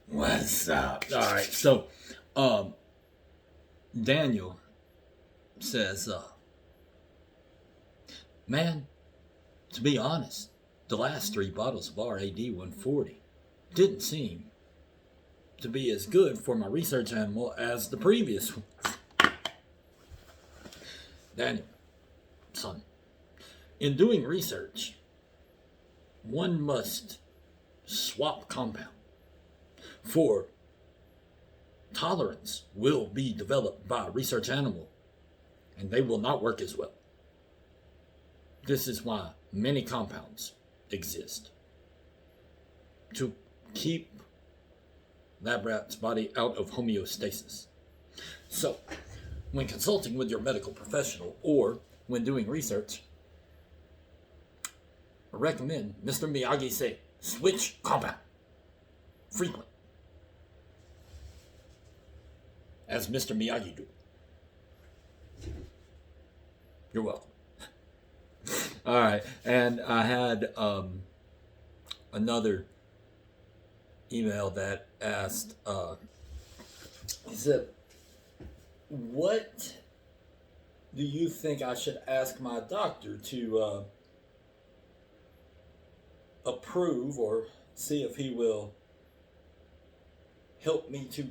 What's up? All right, so um, Daniel says, man, to be honest, the last three bottles of RAD 140 didn't seem to be as good for my research animal as the previous one. Daniel, son, in doing research, one must swap compound, for tolerance will be developed by a research animal and they will not work as well. This is why many compounds exist to keep lab rat's body out of homeostasis. So, when consulting with your medical professional or when doing research, I recommend Mr. Miyagi say switch compound frequent, as Mr. Miyagi do. You're welcome. All right, and I had another email that asked, he said, what do you think I should ask my doctor to approve or see if he will help me to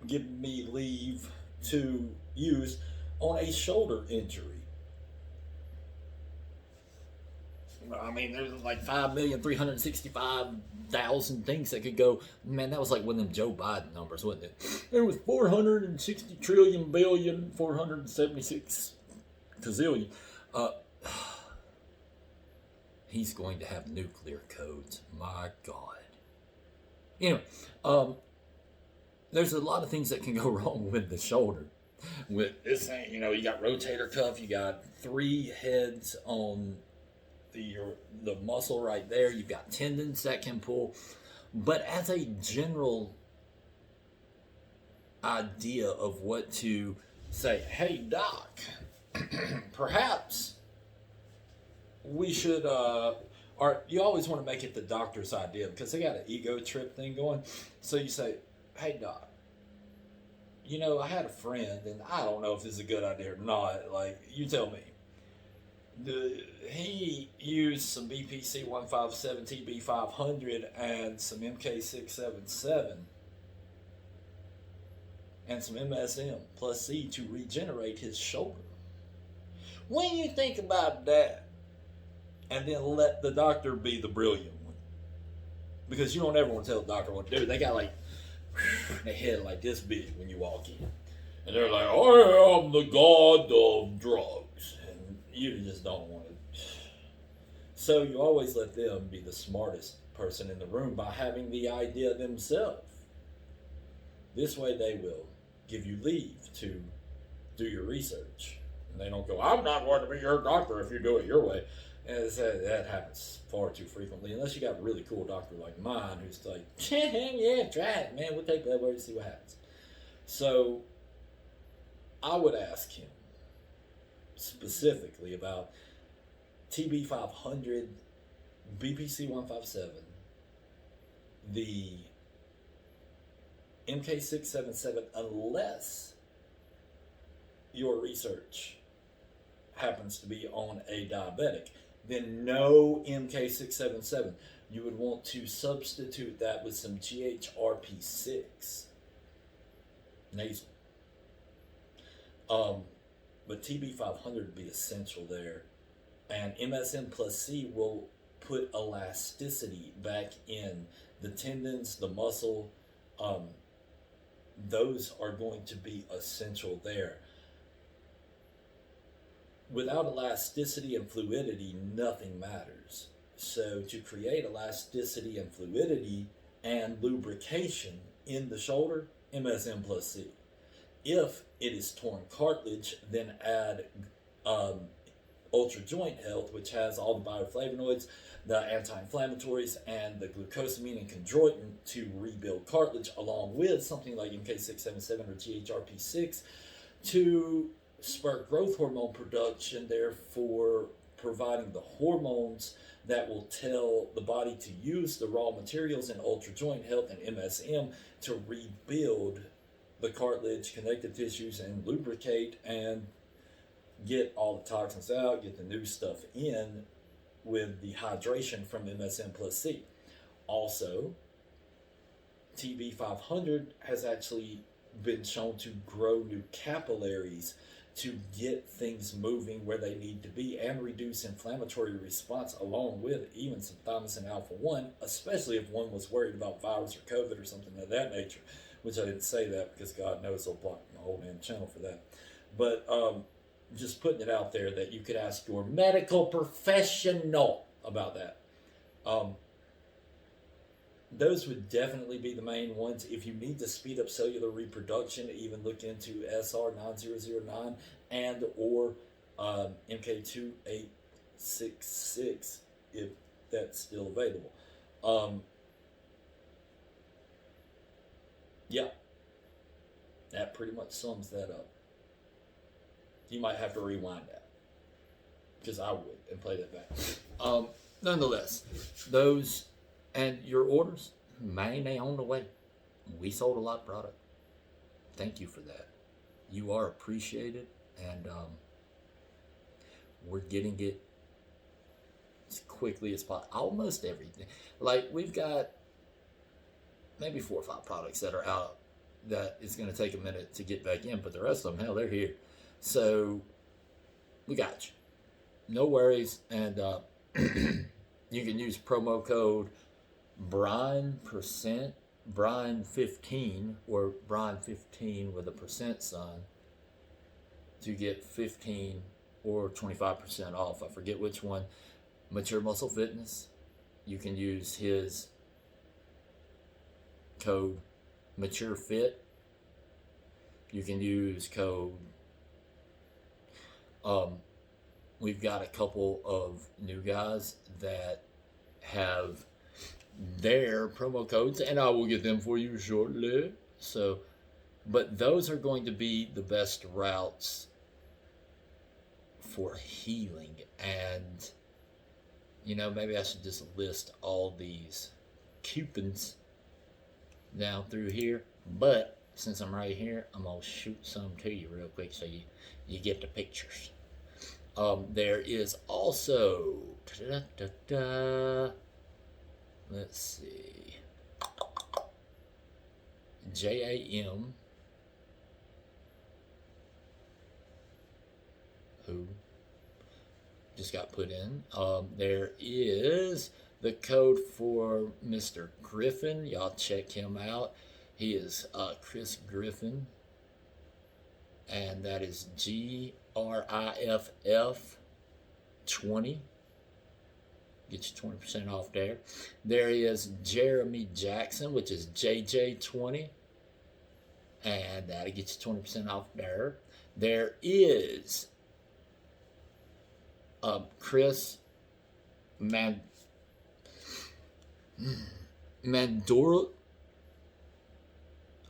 give me leave to use on a shoulder injury? I mean, there's like 5,365,000 things that could go. Man, that was like one of them Joe Biden numbers, wasn't it? There was 460 trillion billion, 476 gazillion. Uh, he's going to have nuclear codes. My God. Anyway, there's a lot of things that can go wrong with the shoulder. With this thing, you got rotator cuff, you got three heads on the muscle right there. You've got tendons that can pull. But as a general idea of what to say, hey doc, perhaps we should or you always want to make it the doctor's idea because they got an ego trip thing going. So you say, hey doc, I had a friend and I don't know if this is a good idea or not. Like, you tell me. He used some BPC 157 TB 500 and some MK 677 and some MSM plus C to regenerate his shoulder. When you think about that, and then let the doctor be the brilliant one, because you don't ever want to tell the doctor what to do. They got like their head like this big when you walk in, and they're like, "I am the god of drugs." You just don't want it. So you always let them be the smartest person in the room by having the idea themselves. This way they will give you leave to do your research. And they don't go, I'm not going to be your doctor if you do it your way. And that happens far too frequently, unless you got a really cool doctor like mine who's like, yeah, try it, man. We'll take blood work and see what happens. So I would ask him specifically about TB 500, BPC 157, the MK 677, unless your research happens to be on a diabetic, then no MK 677. You would want to substitute that with some GHRP6 nasal. But TB 500 would be essential there. And MSM plus C will put elasticity back in the tendons, the muscle. Those are going to be essential there. Without elasticity and fluidity, nothing matters. So to create elasticity and fluidity and lubrication in the shoulder, MSM plus C. If it is torn cartilage, then add Ultra Joint Health, which has all the bioflavonoids, the anti-inflammatories, and the glucosamine and chondroitin to rebuild cartilage, along with something like MK677 or GHRP6 to spur growth hormone production, therefore providing the hormones that will tell the body to use the raw materials in Ultra Joint Health and MSM to rebuild the cartilage, connective tissues, and lubricate and get all the toxins out, get the new stuff in with the hydration from MSM plus C. Also, TB500 has actually been shown to grow new capillaries to get things moving where they need to be and reduce inflammatory response, along with even some thymosin alpha 1, especially if one was worried about virus or COVID or something of that nature, which I didn't say that because God knows they'll block my whole damn channel for that. But just putting it out there that you could ask your medical professional about that. Those would definitely be the main ones. If you need to speed up cellular reproduction, even look into SR9009 and or MK2866 if that's still available. Yeah, that pretty much sums that up. You might have to rewind that because I would and play that back. Nonetheless, those. And your orders, man, they on the way. We sold a lot of product. Thank you for that. You are appreciated, and we're getting it as quickly as possible. Almost everything. Like, we've got maybe 4 or 5 products that are out that it's going to take a minute to get back in, but the rest of them, hell, they're here. So, we got you. No worries, and you can use promo code Brian15 or Brian15 with a percent sign to get 15 or 25% off. I forget which one. Mature Muscle Fitness, you can use his code MatureFit. You can use code we've got a couple of new guys that have their promo codes, and I will get them for you shortly. So, but those are going to be the best routes for healing. And, you know, maybe I should just list all these coupons down through here. But since I'm right here, I'm going to shoot some to you real quick so you get the pictures. There is also... let's see. JAM, who just got put in. There is the code for Mr. Griffin. Y'all check him out. He is Chris Griffin, and that is GRIFF 20. Get you 20% off there. There is Jeremy Jackson, which is JJ20. And that'll get you 20% off there. There is Chris Mandora.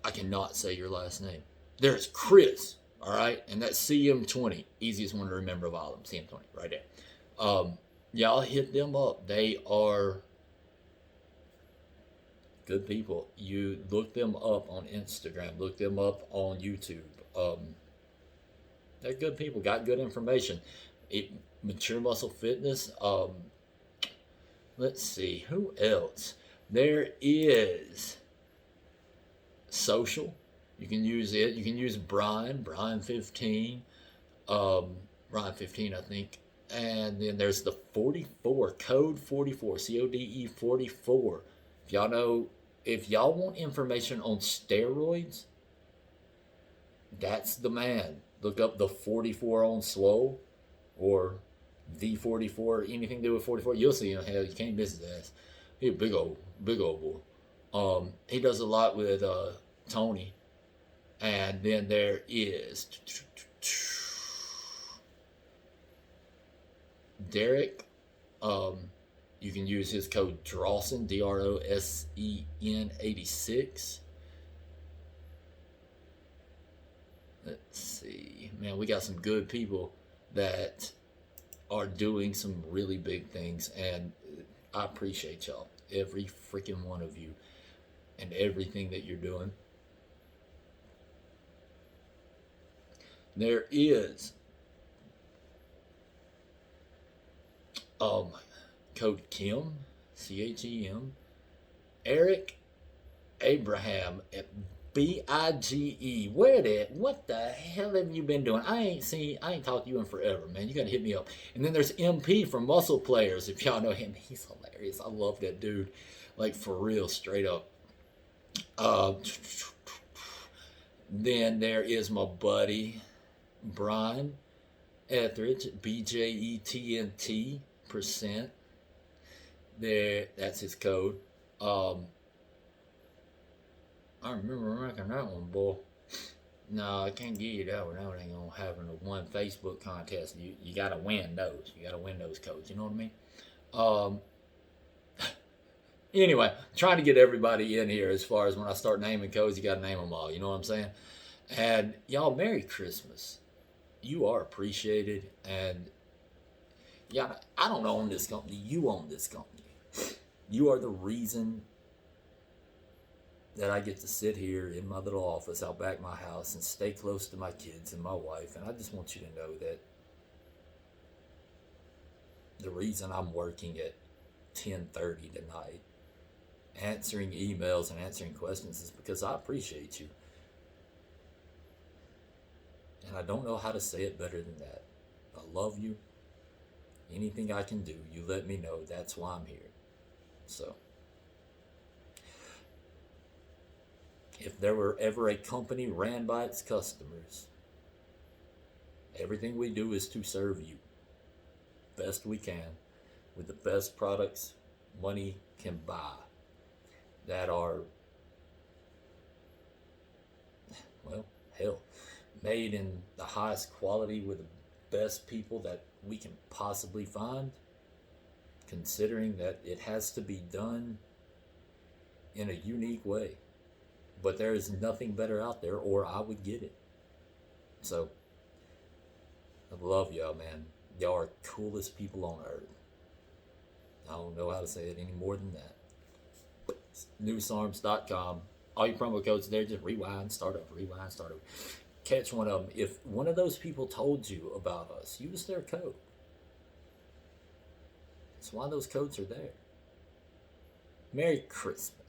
I cannot say your last name. There's Chris, all right? And that's CM20. Easiest one to remember of all of them. CM20, right there. Y'all hit them up. They are good people. You look them up on Instagram. Look them up on YouTube. They're good people. Got good information. Mature Muscle Fitness. Let's see. Who else? There is Social. You can use it. You can use Brian15. Brian15, I think. And then there's the 44, code 44, CODE 44. If y'all know, if y'all want information on steroids, that's the man. Look up the 44 on Swole or the 44, anything to do with 44. You'll see him. Hell, you can't miss his ass. He's a big old boy. He does a lot with Tony. And then there is Derek. You can use his code Drawson, DROSEN 86. Let's see. Man, we got some good people that are doing some really big things, and I appreciate y'all, every freaking one of you, and everything that you're doing. There is um code Kim, CHEM, Eric Abraham at BIGE. Where that? What the hell have you been doing? I ain't talked to you in forever, man. You gotta hit me up. And then there's MP from Muscle Players. If y'all know him, he's hilarious. I love that dude. Like for real, straight up. Uh, then there is my buddy Brian Etheridge, BJETNT%. There, that's his code. Um, I remember making that one, boy. No, I can't give you that one. That one ain't gonna happen. A one Facebook contest. You gotta win those. You gotta win those codes. You know what I mean? Um. Anyway, trying to get everybody in here. As far as when I start naming codes, you gotta name them all. You know what I'm saying? And y'all, Merry Christmas. You are appreciated, and yeah, I don't own this company. You own this company. You are the reason that I get to sit here in my little office out back my house and stay close to my kids and my wife. And I just want you to know that the reason I'm working at 10:30 tonight, answering emails and answering questions, is because I appreciate you. And I don't know how to say it better than that. I love you. Anything I can do, you let me know. That's why I'm here. So, if there were ever a company ran by its customers, everything we do is to serve you best we can with the best products money can buy that are, well, hell, made in the highest quality with the best people that we can possibly find, considering that it has to be done in a unique way. But there is nothing better out there, or I would get it. So, I love y'all, man. Y'all are coolest people on earth. I don't know how to say it any more than that. Newsarms.com. All your promo codes there, just rewind, start over, rewind, start over. Catch one of them. If one of those people told you about us, use their code. That's why those codes are there. Merry Christmas.